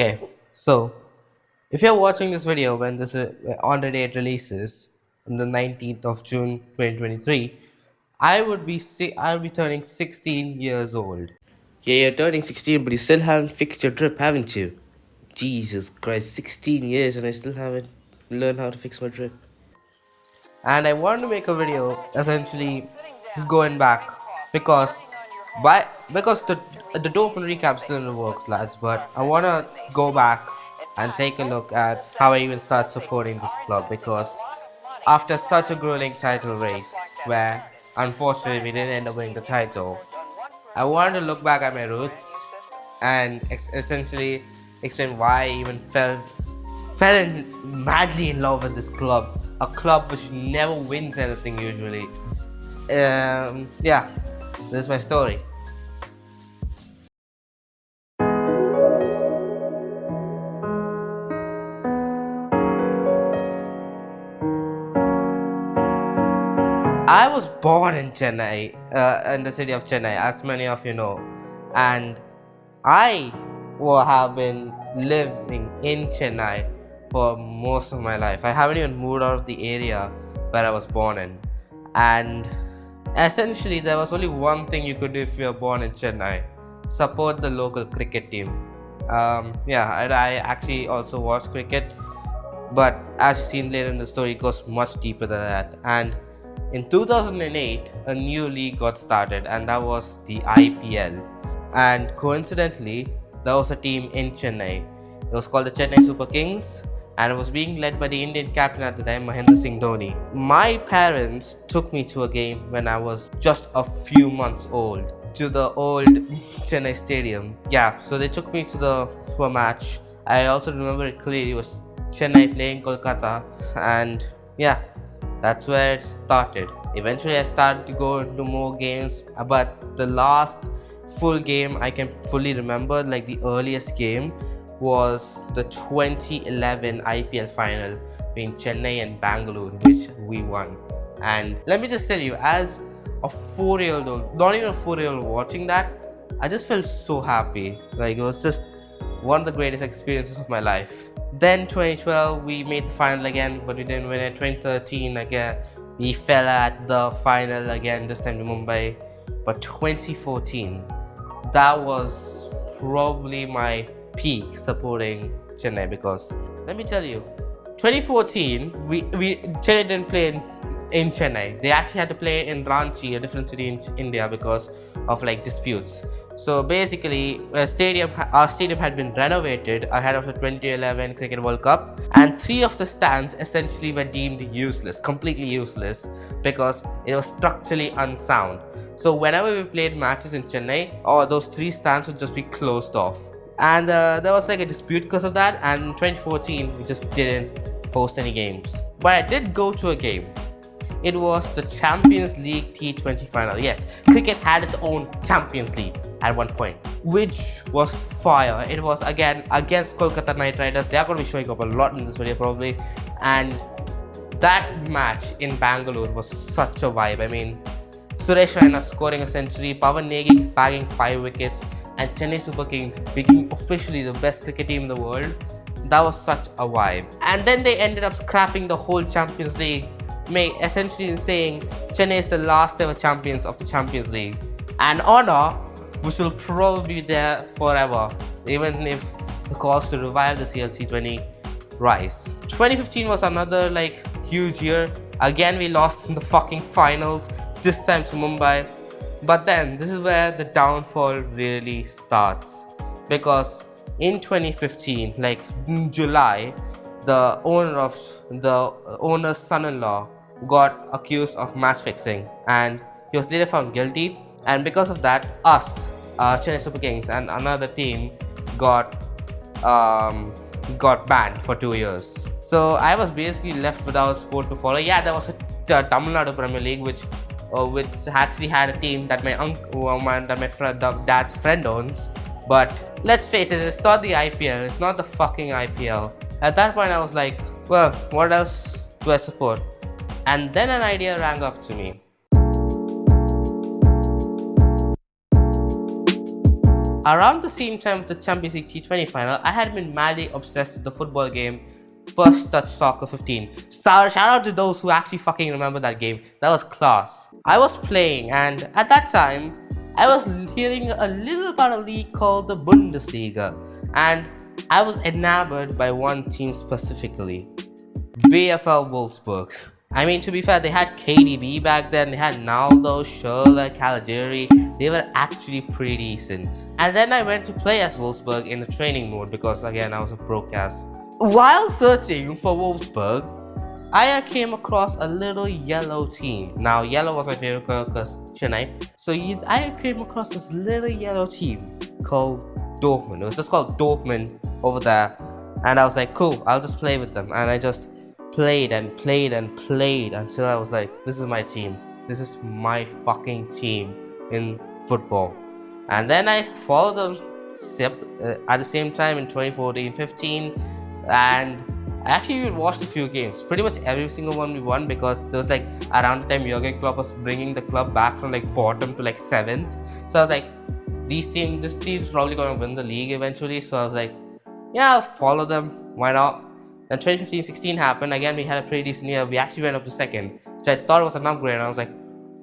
Okay, so if you're watching this video when this on the day it releases on the 19th of June 2023, I would be turning 16 years old. Yeah, you're turning 16, but you still haven't fixed your drip, haven't you? Jesus Christ, 16 years and I still haven't learned how to fix my drip. And I wanted to make a video essentially going back because because the dopamine recap still in the works, lads. But I wanna go back and take a look at how I even start supporting this club because after such a grueling title race where unfortunately we didn't end up winning the title, I wanted to look back at my roots and essentially explain why I even madly in love with this club. A club which never wins anything usually. Yeah, this is my story. I was born in Chennai, in the city of Chennai, as many of you know, and I will have been living in Chennai for most of my life. I haven't even moved out of the area where I was born in, and essentially there was only one thing you could do if you were born in Chennai: support the local cricket team. I actually also watch cricket, but as you've seen later in the story, it goes much deeper than that. And in 2008, a new league got started, and that was the IPL. And coincidentally, there was a team in Chennai. It was called the Chennai Super Kings, and it was being led by the Indian captain at the time, Mahendra Singh Dhoni. My parents took me to a game when I was just a few months old to the old Chennai stadium. Yeah, so they took me to a match. I also remember it clearly. It was Chennai playing Kolkata, and yeah, that's where it started. Eventually, I started to go into more games, but the last full game I can fully remember, like the earliest game, was the 2011 IPL final between Chennai and Bangalore, which we won. And let me just tell you, as a 4-year old, not even a 4-year old watching that, I just felt so happy. Like, it was just one of the greatest experiences of my life. Then 2012 we made the final again, but we didn't win it. 2013 again we fell at the final again, this time to Mumbai. But 2014, that was probably my peak supporting Chennai, because let me tell you, 2014 we Chennai didn't play in Chennai. They actually had to play in Ranchi, a different city in India, because of like disputes. So basically, our stadium had been renovated ahead of the 2011 Cricket World Cup, and three of the stands essentially were deemed useless, completely useless, because it was structurally unsound. So whenever we played matches in Chennai, all those three stands would just be closed off. And there was like a dispute because of that, and in 2014 we just didn't host any games. But I did go to a game. It was the Champions League T20 final. Yes, cricket had its own Champions League at one point, which was fire. It was again against Kolkata Knight Riders. They are going to be showing up a lot in this video probably. And that match in Bangalore was such a vibe. I mean, Suresh Raina scoring a century, Pawan Negi bagging 5 wickets, and Chennai Super Kings becoming officially the best cricket team in the world. That was such a vibe. And then they ended up scrapping the whole Champions League, essentially saying Chennai is the last ever champions of the Champions League. An honor which will probably be there forever, even if the calls to revive the CL20 rise. 2015 was another like huge year. Again, we lost in the fucking finals, this time to Mumbai. But then this is where the downfall really starts, because in 2015, like in July, the owner's son-in-law got accused of match fixing, and he was later found guilty. And because of that, Chennai Super Kings and another team got banned for 2 years. So I was basically left without sport to follow. Yeah, there was a Tamil Nadu Premier League, which actually had a team that my dad's friend owns. But let's face it, it's not the IPL. It's not the fucking IPL. At that point, I was like, well, what else do I support? And then an idea rang up to me. around the same time of the Champions League T20 final, I had been madly obsessed with the football game First Touch Soccer 15. Shout out to those who actually fucking remember that game. That was class. I was playing, and at that time, I was hearing a little about a league called the Bundesliga, and I was enamored by one team specifically, VfL Wolfsburg. I mean, to be fair, they had KDB back then, they had Naldo, Schürrle, Caligiuri. They were actually pretty decent. And then I went to play as Wolfsburg in the training mode because, again, I was a pro-cast. While searching for Wolfsburg, I came across a little yellow team. Now, yellow was my favorite color because Chennai. So I came across this little yellow team called Dortmund. It was just called Dortmund over there. And I was like, cool, I'll just play with them. And I just played and played and played until I was like, this is my team. This is my fucking team in football. And then I followed them at the same time in 2014-15, and I actually watched a few games. Pretty much every single one we won because there was like around the time Jurgen Klopp was bringing the club back from like bottom to like 7th. So I was like, this team's probably gonna win the league eventually. So I was like, yeah, I'll follow them. Why not? Then 2015-16 happened. Again, we had a pretty decent year. We actually went up to 2nd, which I thought was an upgrade. And I was like,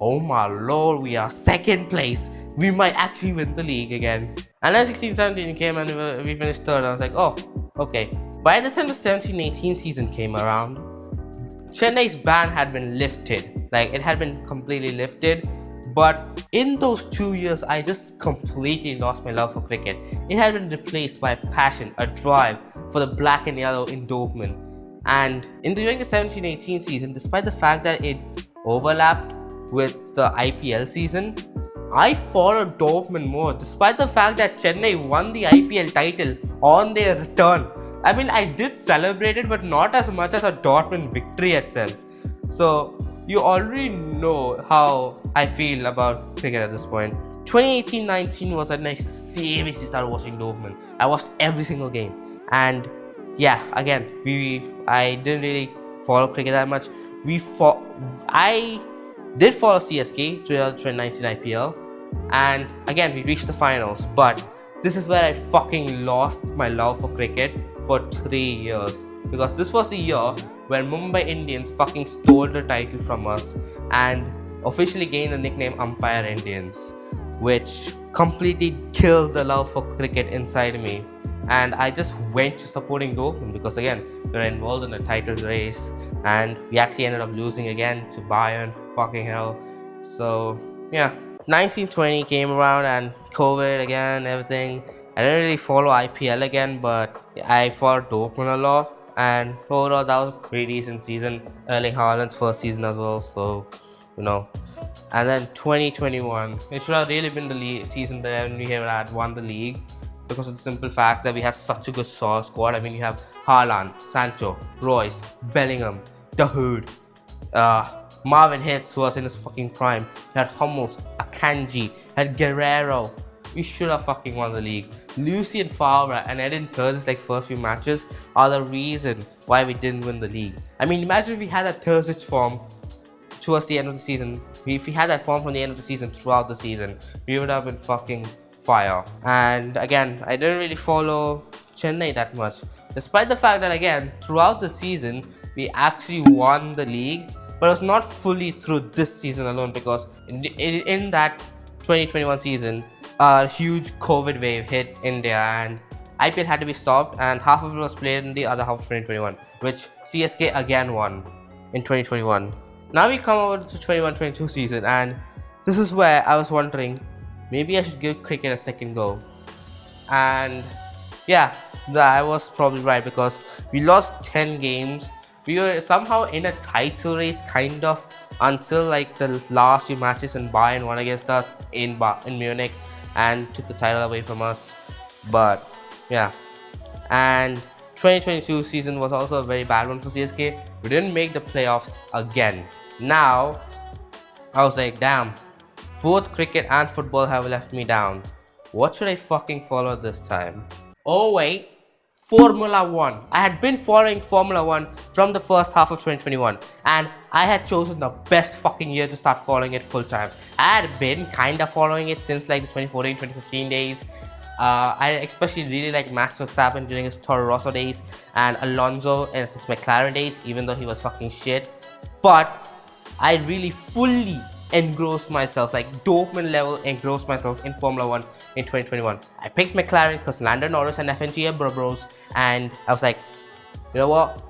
oh my lord, we are 2nd place. We might actually win the league again. And then 16-17 came and we finished 3rd. I was like, oh, okay. By the time the 17-18 season came around, Chennai's ban had been lifted. Like, it had been completely lifted. But in those 2 years, I just completely lost my love for cricket. It had been replaced by a passion, a drive for the black and yellow in Dortmund. And during the 17-18 season, despite the fact that it overlapped with the IPL season, I followed Dortmund more, despite the fact that Chennai won the IPL title on their return. I mean, I did celebrate it, but not as much as a Dortmund victory itself. So, you already know how I feel about cricket at this point. 2018-19 was when I seriously started watching Dortmund. I watched every single game. And yeah, again, I didn't really follow cricket that much. I did follow CSK throughout the 2019 IPL. And again, we reached the finals. But this is where I fucking lost my love for cricket for 3 years. Because this was the year when Mumbai Indians fucking stole the title from us and officially gained the nickname Umpire Indians, which completely killed the love for cricket inside me. And I just went to supporting Dortmund because, again, we were involved in a title race and we actually ended up losing again to Bayern. Fucking hell. So yeah, 1920 came around and COVID again, everything. I didn't really follow IPL again, but I followed Dortmund a lot. And overall, that was a pretty decent season. Erling Haaland's first season as well, so, you know. And then 2021, it should have really been the season that we had won the league because of the simple fact that we had such a good squad. I mean, you have Haaland, Sancho, Royce, Bellingham, Dahoud, Marvin Hitz, who was in his fucking prime. You had Hummels, Akanji, had Guerrero. We should have fucking won the league. Lucien Favre and Eden Thursday's like first few matches are the reason why we didn't win the league. I mean, imagine if we had that Thursday form towards the end of the season. If we had that form from the end of the season throughout the season, we would have been fucking fire. And again, I didn't really follow Chennai that much, despite the fact that, again, throughout the season we actually won the league, but it was not fully through this season alone because in that 2021 season, a huge COVID wave hit India and IPL had to be stopped, and half of it was played in the other half of 2021, which CSK again won in 2021. Now we come over to 21-22 season, and this is where I was wondering, maybe I should give cricket a second go. And yeah, I was probably right because we lost 10 games. We were somehow in a title race, kind of, until like the last few matches when Bayern won against us in Munich and took the title away from us. But yeah, and 2022 season was also a very bad one for CSK. We didn't make the playoffs again. Now I was like, damn, both cricket and football have left me down. What should I fucking follow this time? Oh wait, Formula 1. I had been following Formula 1 from the first half of 2021 and I had chosen the best fucking year to start following it full time. I had been kinda following it since like the 2014-2015 days, I especially really like Max Verstappen during his Toro Rosso days and Alonso in his McLaren days, even though he was fucking shit. But I really fully engrossed myself, like dopamine level engrossed myself in Formula 1 in 2021. I picked McLaren because Lando Norris and FNG are bros, and I was like, you know what?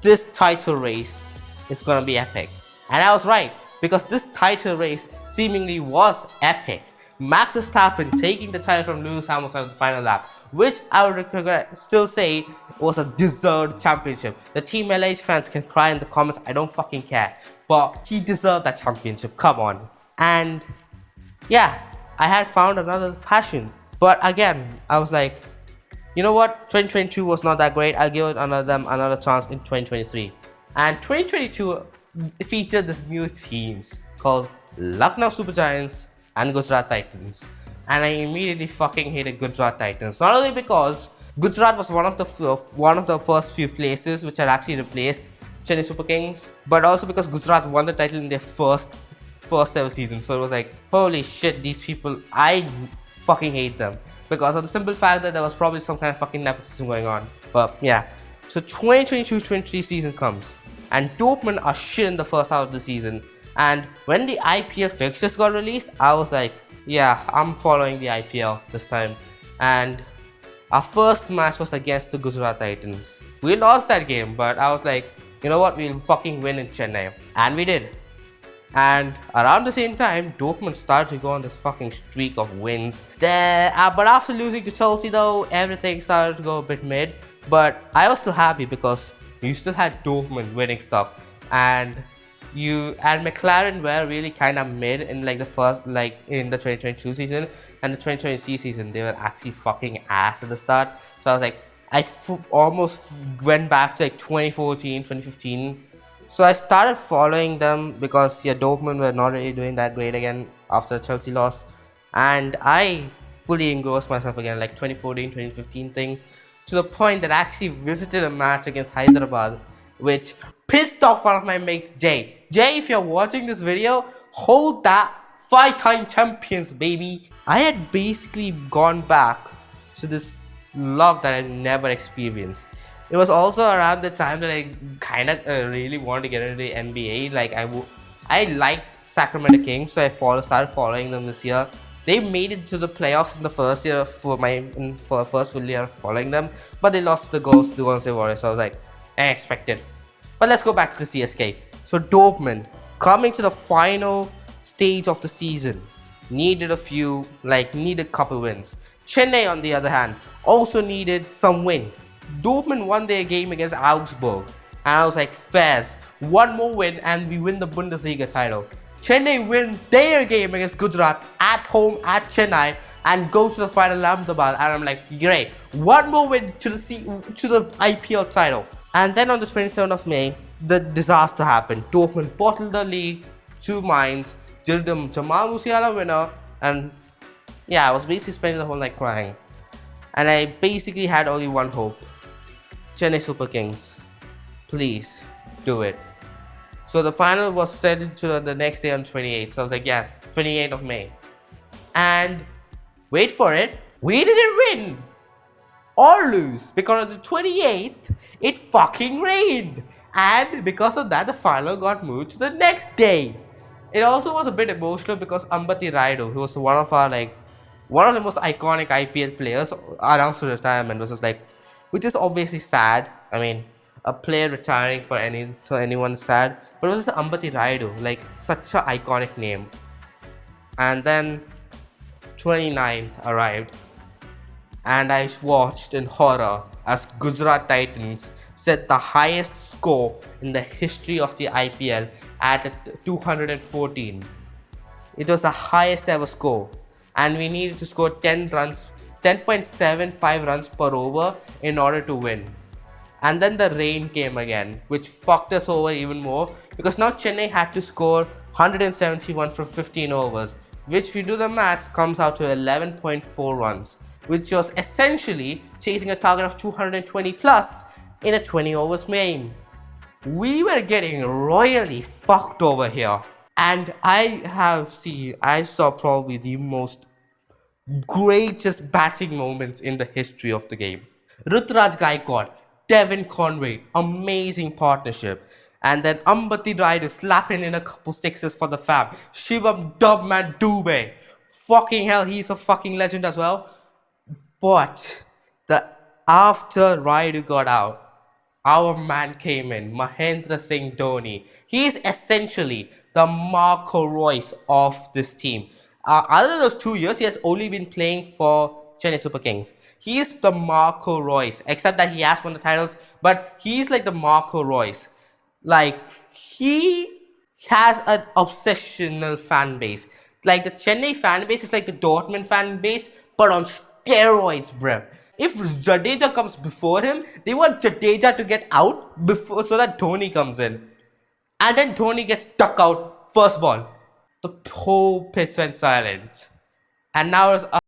This title race is gonna be epic. And I was right, because this title race seemingly was epic. Max Verstappen taking the title from Lewis Hamilton at the final lap, which I would still say was a deserved championship. The Team LH fans can cry in the comments, I don't fucking care. But he deserved that championship, come on. And yeah, I had found another passion. But again, I was like, you know what, 2022 was not that great, I'll give another chance in 2023. And 2022 featured this new teams called Lucknow Super Giants and Gujarat Titans. And I immediately fucking hated Gujarat Titans. Not only because Gujarat was one of the first few places which had actually replaced Chennai Super Kings, but also because Gujarat won the title in their first ever season. So it was like, holy shit, these people, I fucking hate them. Because of the simple fact that there was probably some kind of fucking nepotism going on. But yeah. So 2022-23 season comes, and Dortmund are shit in the first half of the season. And when the IPL fixtures got released, I was like, yeah, I'm following the IPL this time. And our first match was against the Gujarat Titans. We lost that game, but I was like, you know what, we'll fucking win in Chennai. And we did. And around the same time, Dortmund started to go on this fucking streak of wins. But after losing to Chelsea though, everything started to go a bit mid. But I was still happy because you still had Dortmund winning stuff. And McLaren were really kind of mid in like the first, like in the 2022 season. And the 2023 season, they were actually fucking ass at the start. So I was like, almost went back to like 2014, 2015. So I started following them because Dortmund were not really doing that great again after the Chelsea loss. And I fully engrossed myself again, like 2014, 2015 things, to the point that I actually visited a match against Hyderabad, which pissed off one of my mates, Jay. Jay, if you're watching this video, hold that 5-time champions, baby. I had basically gone back to this love that I never experienced. It was also around the time that I kind of really wanted to get into the NBA. Like I liked Sacramento Kings, so I started following them this year. They made it to the playoffs in the first year for first full year following them, but they lost the Golden State Warriors. So I was like, I expected. But let's go back to CSK. So Dortmund coming to the final stage of the season needed a couple wins. Chennai, on the other hand, also needed some wins. Dortmund won their game against Augsburg, and I was like, fairs, one more win and we win the Bundesliga title. Chennai win their game against Gujarat at home at Chennai and go to the final Ahmedabad, and I'm like, great, one more win to the IPL title. And then on the 27th of May, the disaster happened. Dortmund bottled the league, 2 minds, did the Jamal Musiala winner, and yeah, I was basically spending the whole night crying. And I basically had only one hope. Chennai Super Kings, please do it. So the final was set to the next day on 28th. So I was like, yeah, 28th of May. And wait for it, we didn't win or lose, because on the 28th, it fucking rained. And because of that, the final got moved to the next day. It also was a bit emotional because Ambati Rayudu, who was one of the most iconic IPL players, announced retirement, which is obviously sad. I mean, a player retiring for anyone is sad, but it was just Ambati Rayudu, like such an iconic name. And then 29th arrived, and I watched in horror as Gujarat Titans set the highest score in the history of the IPL at 214. It was the highest ever score, and we needed to score 10.75 runs per over in order to win. And then the rain came again, which fucked us over even more, because now Chennai had to score 171 from 15 overs, which if you do the maths comes out to 11.4 runs, which was essentially chasing a target of 220 plus in a 20 overs game. We were getting royally fucked over here. And I saw probably the most greatest batting moments in the history of the game. Rutraj Gaikwad, Devin Conway, amazing partnership. And then Ambati Raidu slapping in a couple sixes for the fam. Shivam Dubman Dubey. Fucking hell, he's a fucking legend as well. But the after Raidu got out, our man came in, Mahendra Singh Dhoni. He is essentially the Marco Royce of this team. Other than those 2 years, he has only been playing for Chennai Super Kings. He is the Marco Royce, except that he has won the titles, but he's like the Marco Royce. Like, he has an obsessional fan base. Like, the Chennai fan base is like the Dortmund fan base, but on steroids, bruh. If Jadeja comes before him, they want Jadeja to get out before so that Dhoni comes in. And then Dhoni gets stuck out first ball. The whole pitch went silent. And now it's up.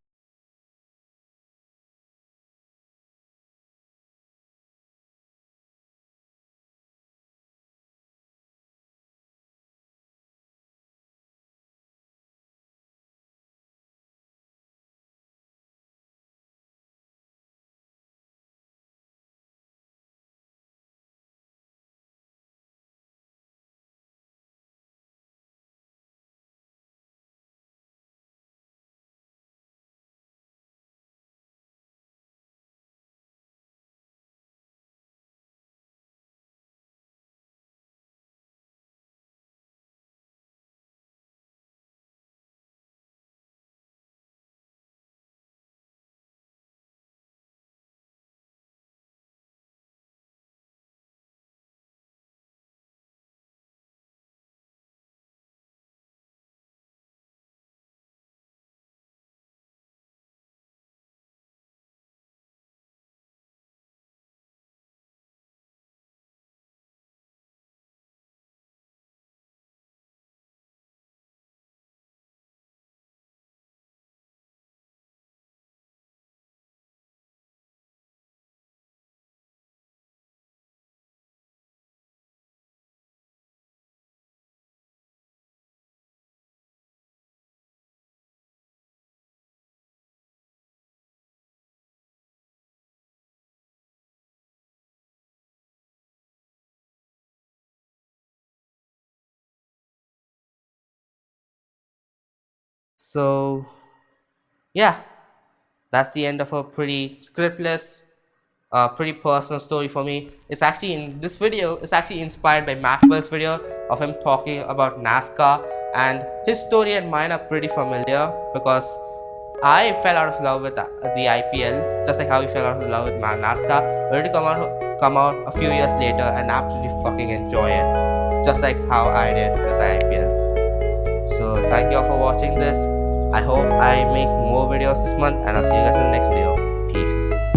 So, yeah, that's the end of a pretty scriptless, pretty personal story for me. It's actually in this video, it's actually inspired by Maxwell's video of him talking about NASCAR, and his story and mine are pretty familiar because I fell out of love with the IPL, just like how he fell out of love with NASCAR. Ready to come out a few years later and absolutely fucking enjoy it, just like how I did with the IPL. So thank you all for watching this. I hope I make more videos this month, and I'll see you guys in the next video. Peace.